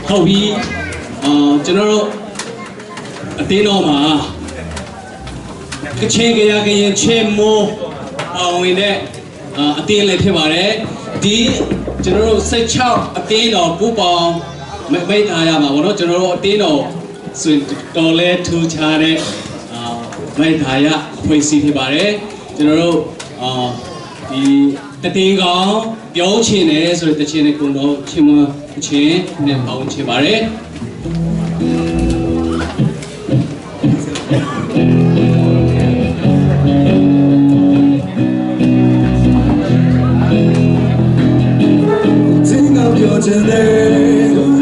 ဟုတ်ပြီကျွန်တော်တို့အတင်းတော်မှာကချင်ကရင်ချေမိုးဝင်တဲ့အတင်းလည်းဖြစ်ပါတယ်ဒီကျွန်တော်တို့16အတင်းတော်ပူပေါင်းမိတ်ထားရမှာဗောနော်ကျွန်တော်တို့အတင်းတော်ဆိုတော်လဲထူခြားတဲ့မိတ်ထားရအဖွဲ့အစည်းဖြစ်ပါတယ်ကျွန်တော်တို့ဒီတတင်းကောင်ပြောင်းချင်တယ်ဆိုတဲ့တခြင်းနဲ့ကုန်တော့ချင်းမချင်းနဲ့ပေါင်းချင်ပါတယ်听到ပြောချင်တယ်